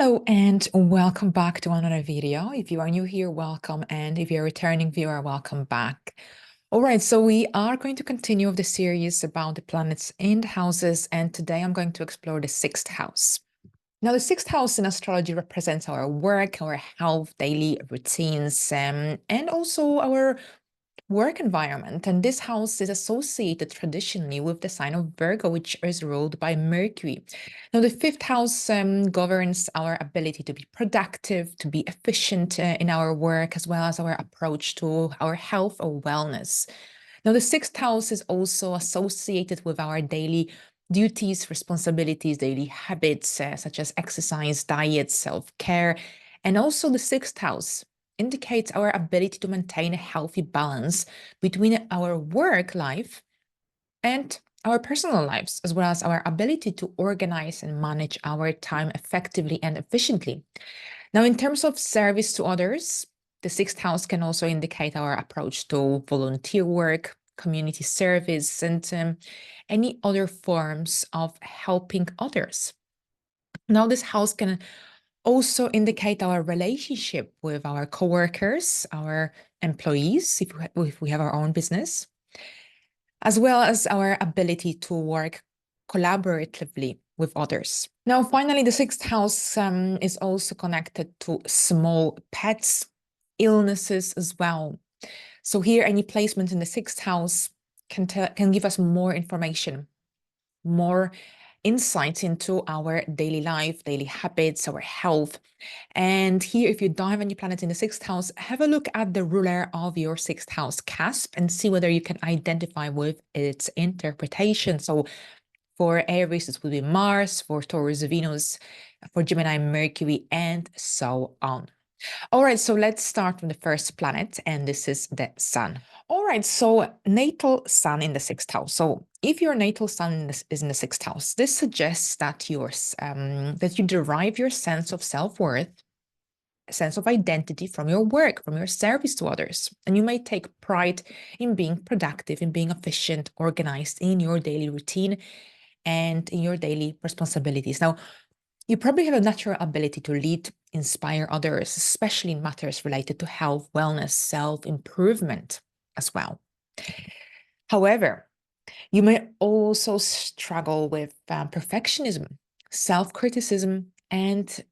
Hello and welcome back to another video. If you are new here, welcome. And if you're a returning viewer, welcome back. All right, so we are going to continue with the series about the planets in the houses. And today I'm going to explore the sixth house. Now, the sixth house in astrology represents our work, our health, daily routines, and also our work environment. And this house is associated traditionally with the sign of Virgo, which is ruled by Mercury. Now, the fifth house governs our ability to be productive, to be efficient in our work, as well as our approach to our health or wellness. Now, the sixth house is also associated with our daily duties, responsibilities, daily habits, such as exercise, diet, self-care, and also the sixth house indicates our ability to maintain a healthy balance between our work life and our personal lives, as well as our ability to organize and manage our time effectively and efficiently. Now, in terms of service to others, the sixth house can also indicate our approach to volunteer work, community service, and any other forms of helping others. Now, this house can also indicate our relationship with our coworkers, our employees, if we have our own business, as well as our ability to work collaboratively with others. Now, finally, the sixth house is also connected to small pets, illnesses as well. So here, any placement in the sixth house can give us more information, more insights into our daily life, daily habits, our health. And here, if you don't have any planet in the sixth house, have a look at the ruler of your sixth house cusp and see whether you can identify with its interpretation. So for Aries, it will be Mars, for Taurus, Venus, for Gemini, Mercury, and so on. All right, so let's start from the first planet, and this is the Sun. All right, so natal Sun in the sixth house. So if your natal Sun is in the sixth house, this suggests that that you derive your sense of self-worth, sense of identity from your work, from your service to others. And you may take pride in being productive, in being efficient, organized in your daily routine and in your daily responsibilities. Now, you probably have a natural ability to lead, inspire others, especially in matters related to health, wellness, self-improvement as well. However, you may also struggle with perfectionism, self-criticism, and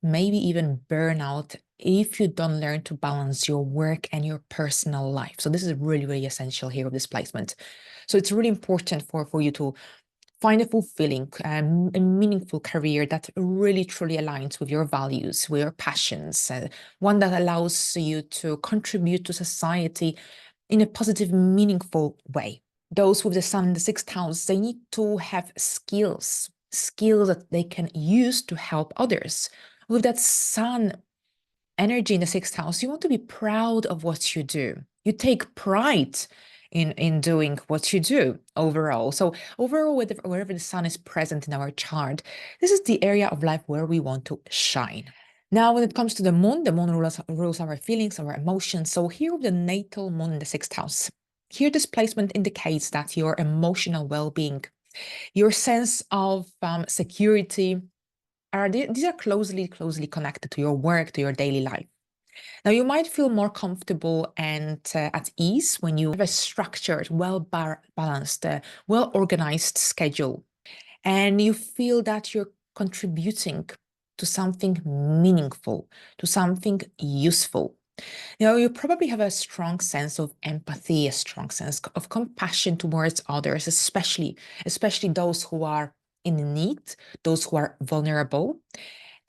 maybe even burnout if you don't learn to balance your work and your personal life. So this is really, really essential here with this placement. So it's really important for you to find a fulfilling and meaningful career that really truly aligns with your values, with your passions, one that allows you to contribute to society in a positive, meaningful way. Those with the Sun in the sixth house, they need to have skills that they can use to help others. With that Sun energy in the sixth house, you want to be proud of what you do. You take pride in doing what you do overall. So overall, wherever the Sun is present in our chart, this is the area of life where we want to shine. Now, when it comes to the moon rules our feelings, our emotions. So here with the natal moon in the sixth house, here this placement indicates that your emotional well-being, your sense of security, these are closely connected to your work, to your daily life. Now, you might feel more comfortable and at ease when you have a structured, well-balanced, well-organized schedule, and you feel that you're contributing to something meaningful, to something useful. You probably have a strong sense of empathy, a strong sense of compassion towards others, especially those who are in need, those who are vulnerable.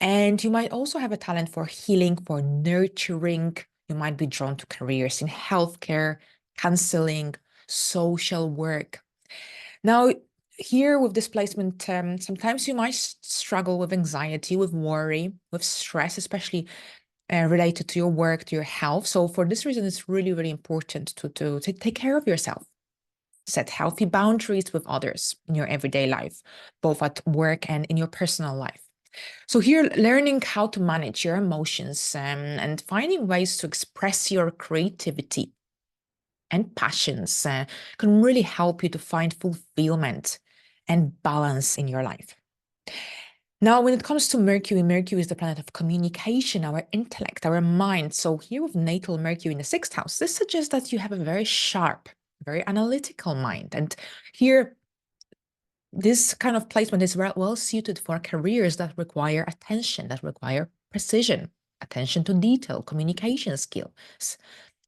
And you might also have a talent for healing, for nurturing. You might be drawn to careers in healthcare, counseling, social work. Now, here with displacement, sometimes you might struggle with anxiety, with worry, with stress, especially related to your work, to your health. So for this reason, it's really, really important to take care of yourself. Set healthy boundaries with others in your everyday life, both at work and in your personal life. So here, learning how to manage your emotions and finding ways to express your creativity and passions can really help you to find fulfillment and balance in your life. Now, when it comes to Mercury, Mercury is the planet of communication, our intellect, our mind. So here with natal Mercury in the sixth house, this suggests that you have a very sharp, very analytical mind. And here, this kind of placement is well suited for careers that require attention, that require precision, attention to detail, communication skills.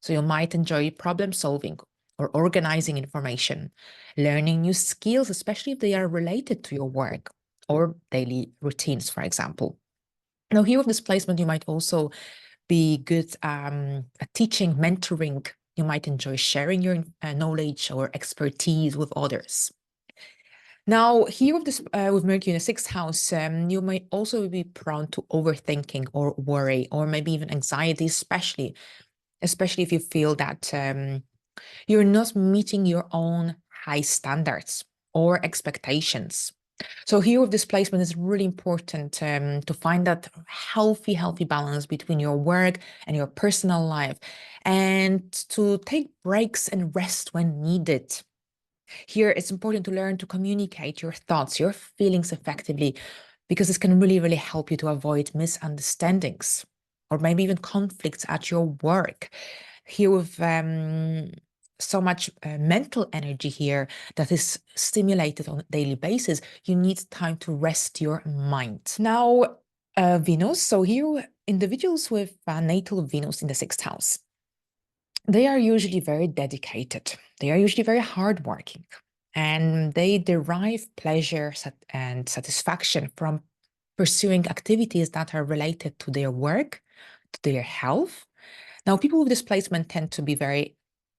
So you might enjoy problem solving or organizing information, learning new skills, especially if they are related to your work or daily routines, for example. Now, here with this placement, you might also be good at teaching, mentoring. You might enjoy sharing your knowledge or expertise with others. Now, here with this, with Mercury in the sixth house, you might also be prone to overthinking or worry, or maybe even anxiety, especially if you feel that you're not meeting your own high standards or expectations. So here with this placement, it's really important to find that healthy balance between your work and your personal life, and to take breaks and rest when needed. Here, it's important to learn to communicate your thoughts, your feelings effectively, because this can really help you to avoid misunderstandings or maybe even conflicts at your work. Here with so much mental energy here that is stimulated on a daily basis, you need time to rest your mind. Now, Venus. So here, individuals with natal Venus in the sixth house, they are usually very dedicated. They are usually very hardworking, and they derive pleasure and satisfaction from pursuing activities that are related to their work, to their health. Now, people with this placement tend to be very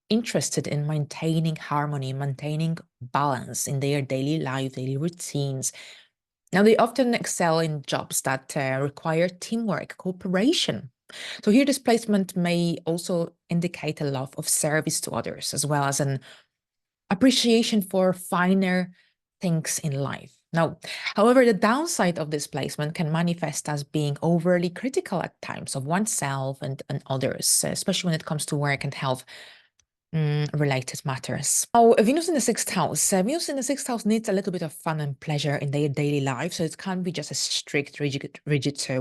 interested in maintaining harmony, maintaining balance in their daily life, daily routines. Now, they often excel in jobs that require teamwork, cooperation. So here, this placement may also indicate a love of service to others, as well as an appreciation for finer things in life. Now, however, the downside of this placement can manifest as being overly critical at times of oneself and others, especially when it comes to work and health related matters. Now, Venus in the sixth house. Venus in the sixth house needs a little bit of fun and pleasure in their daily life. So it can't be just a strict, rigid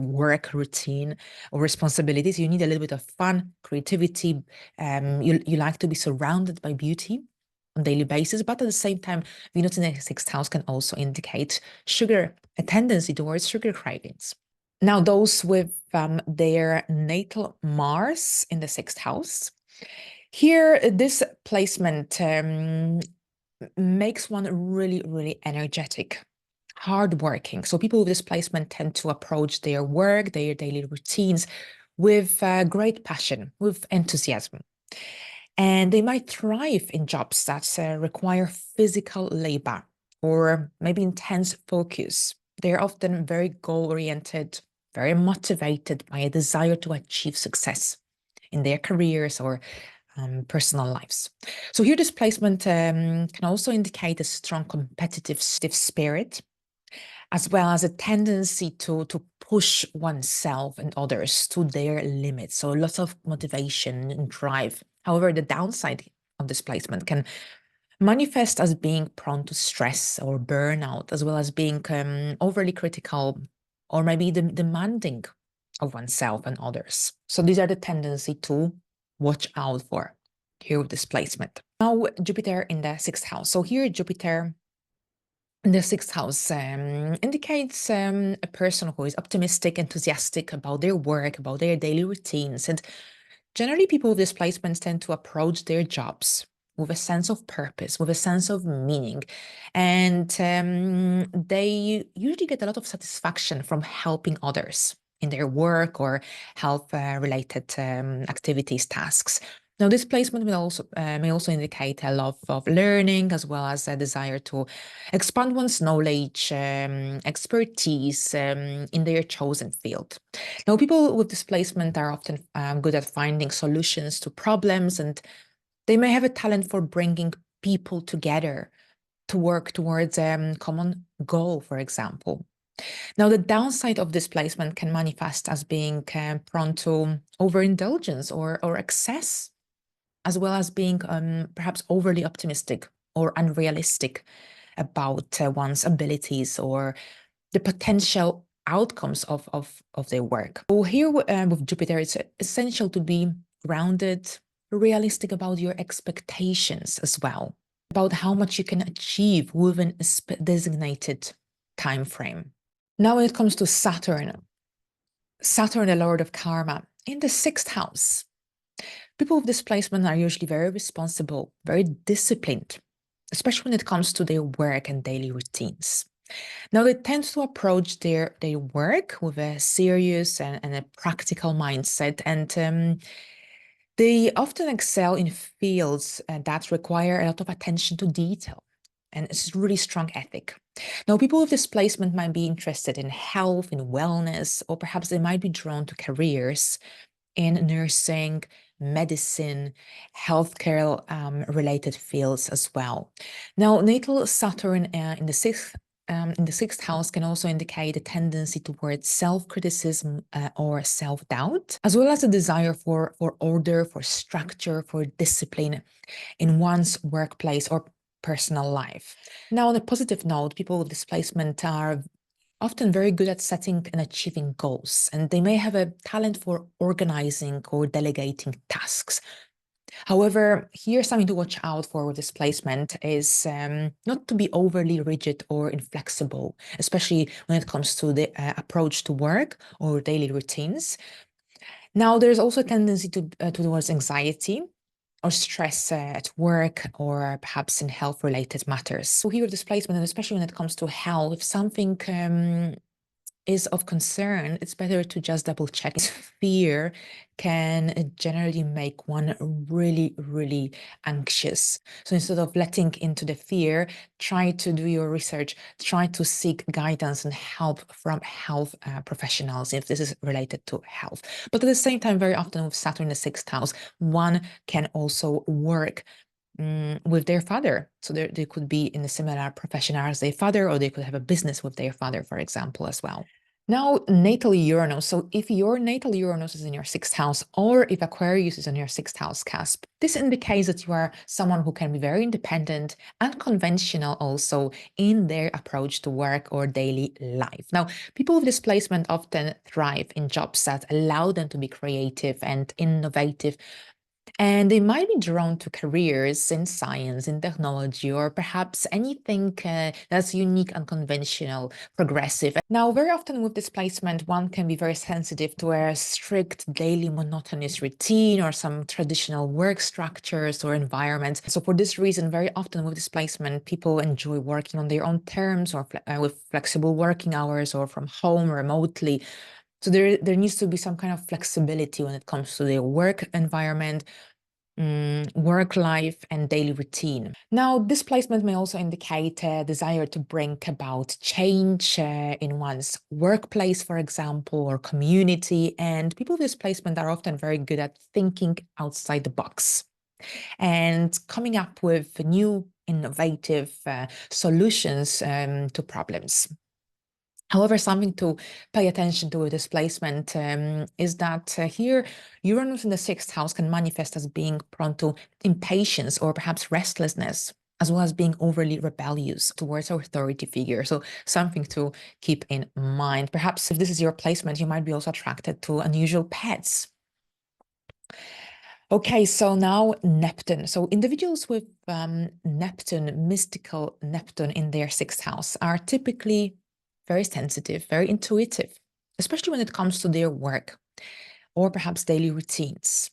work routine or responsibilities. You need a little bit of fun, creativity. You like to be surrounded by beauty on a daily basis, but at the same time, Venus in the sixth house can also indicate a tendency towards sugar cravings. Now, those with their natal Mars in the sixth house, here, this placement makes one really energetic, hardworking. So people with this placement tend to approach their work, their daily routines with great passion, with enthusiasm. And they might thrive in jobs that require physical labor or maybe intense focus. They're often very goal-oriented, very motivated by a desire to achieve success in their careers or personal lives. So here, this placement can also indicate a strong competitive spirit, as well as a tendency to push oneself and others to their limits. So lots of motivation and drive. However, the downside of this placement can manifest as being prone to stress or burnout, as well as being overly critical or maybe demanding of oneself and others. So these are the tendency to watch out for here with this placement. Now, Jupiter in the sixth house. So here, Jupiter in the sixth house indicates a person who is optimistic, enthusiastic about their work, about their daily routines. And generally, people with these placements tend to approach their jobs with a sense of purpose, with a sense of meaning. And they usually get a lot of satisfaction from helping others in their work or health-related activities, tasks. Now, this placement may also indicate a love of learning, as well as a desire to expand one's knowledge, expertise in their chosen field. Now, people with this placement are often good at finding solutions to problems, and they may have a talent for bringing people together to work towards a common goal, for example. Now, the downside of this placement can manifest as being prone to overindulgence or excess, as well as being perhaps overly optimistic or unrealistic about one's abilities or the potential outcomes of their work. So here with Jupiter, it's essential to be grounded, realistic about your expectations as well, about how much you can achieve within a designated time frame. Now, when it comes to Saturn, the Lord of Karma, in the 6th house, people with displacement are usually very responsible, very disciplined, especially when it comes to their work and daily routines. Now, they tend to approach their work with a serious and a practical mindset, and they often excel in fields that require a lot of attention to detail, and it's a really strong ethic. Now, people with displacement might be interested in health, in wellness, or perhaps they might be drawn to careers in nursing, medicine, healthcare related fields as well. Now, natal Saturn in the sixth house can also indicate a tendency towards self-criticism or self-doubt, as well as a desire for order, for structure, for discipline in one's workplace or personal life. Now, on a positive note, people with displacement are often very good at setting and achieving goals, and they may have a talent for organizing or delegating tasks. However, here's something to watch out for with displacement is not to be overly rigid or inflexible, especially when it comes to the approach to work or daily routines. Now, there's also a tendency towards anxiety or stress at work or perhaps in health-related matters. So here with displacement, and especially when it comes to health, if something is of concern, it's better to just double check. Fear can generally make one really, really anxious. So instead of letting into the fear, try to do your research, try to seek guidance and help from health professionals if this is related to health. But at the same time, very often with Saturn in the 6th house, one can also work with their father. So they could be in a similar profession as their father, or they could have a business with their father, for example, as well. Now, natal Uranus. So if your natal Uranus is in your 6th house, or if Aquarius is in your 6th house cusp, this indicates that you are someone who can be very independent and conventional also in their approach to work or daily life. Now, people with displacement often thrive in jobs that allow them to be creative and innovative, and they might be drawn to careers in science, in technology, or perhaps anything that's unique, unconventional, progressive. Now, very often with displacement, one can be very sensitive to a strict daily monotonous routine or some traditional work structures or environments. So for this reason, very often with displacement, people enjoy working on their own terms or with flexible working hours or from home remotely. So there needs to be some kind of flexibility when it comes to their work environment, work life, and daily routine. Now, displacement may also indicate a desire to bring about change in one's workplace, for example, or community. And people with displacement are often very good at thinking outside the box and coming up with new innovative solutions to problems. However, something to pay attention to with displacement is that here Uranus in the 6th house can manifest as being prone to impatience or perhaps restlessness, as well as being overly rebellious towards authority figures. So something to keep in mind. Perhaps if this is your placement, you might be also attracted to unusual pets. Okay, so now Neptune. So individuals with Neptune, mystical Neptune in their 6th house are typically very sensitive, very intuitive, especially when it comes to their work or perhaps daily routines.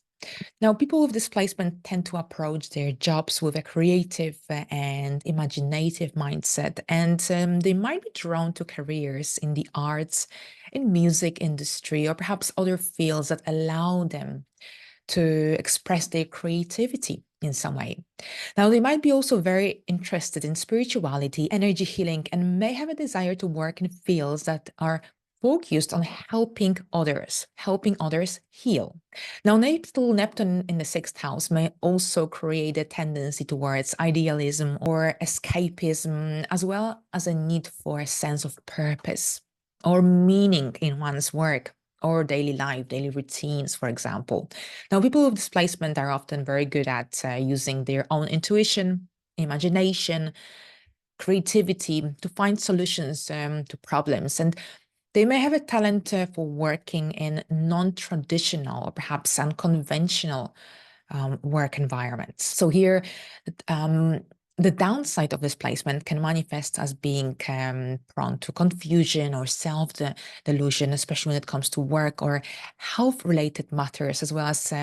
Now, people with displacement tend to approach their jobs with a creative and imaginative mindset, and they might be drawn to careers in the arts, in music industry, or perhaps other fields that allow them to express their creativity in some way. Now, they might be also very interested in spirituality, energy healing, and may have a desire to work in fields that are focused on helping others heal. Now, natal Neptune in the 6th house may also create a tendency towards idealism or escapism, as well as a need for a sense of purpose or meaning in one's work or daily life, daily routines, for example. Now, people with displacement are often very good at using their own intuition, imagination, creativity, to find solutions to problems. And they may have a talent for working in non-traditional or perhaps unconventional work environments. So here, the downside of this placement can manifest as being prone to confusion or self-delusion, especially when it comes to work or health-related matters, as well as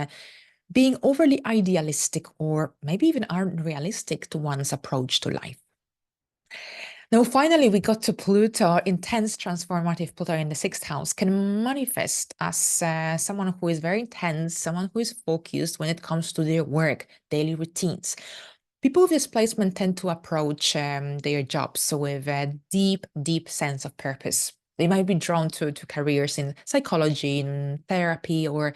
being overly idealistic or maybe even unrealistic to one's approach to life. Now, finally, we got to Pluto. Intense transformative Pluto in the sixth house can manifest as someone who is very intense, someone who is focused when it comes to their work, daily routines. People with this placement tend to approach their jobs with a deep, deep sense of purpose. They might be drawn to careers in psychology, in therapy, or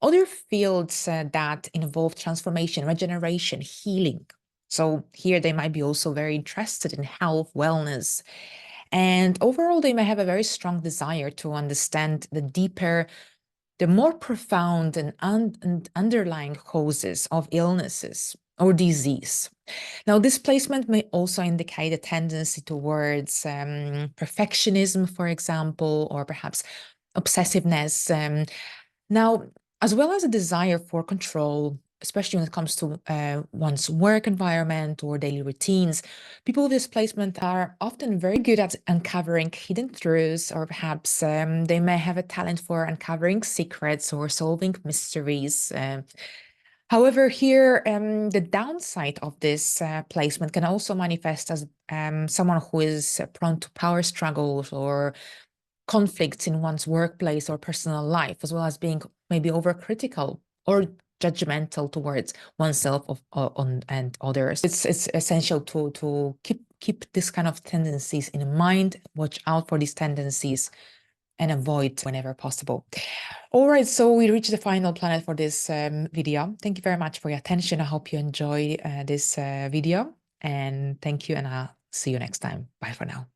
other fields that involve transformation, regeneration, healing. So here they might be also very interested in health, wellness, and overall they may have a very strong desire to understand the deeper, the more profound and underlying causes of illnesses or disease. Now, this placement may also indicate a tendency towards perfectionism, for example, or perhaps obsessiveness. Now, as well as a desire for control, especially when it comes to one's work environment or daily routines, people with this placement are often very good at uncovering hidden truths, or perhaps they may have a talent for uncovering secrets or solving mysteries. However, here, the downside of this placement can also manifest as someone who is prone to power struggles or conflicts in one's workplace or personal life, as well as being maybe overcritical or judgmental towards oneself and others. It's essential to keep this kind of tendencies in mind, watch out for these tendencies, and avoid whenever possible. All right, so we reached the final planet for this video. Thank you very much for your attention. I hope you enjoy this video, and thank you, and I'll see you next time. Bye for now.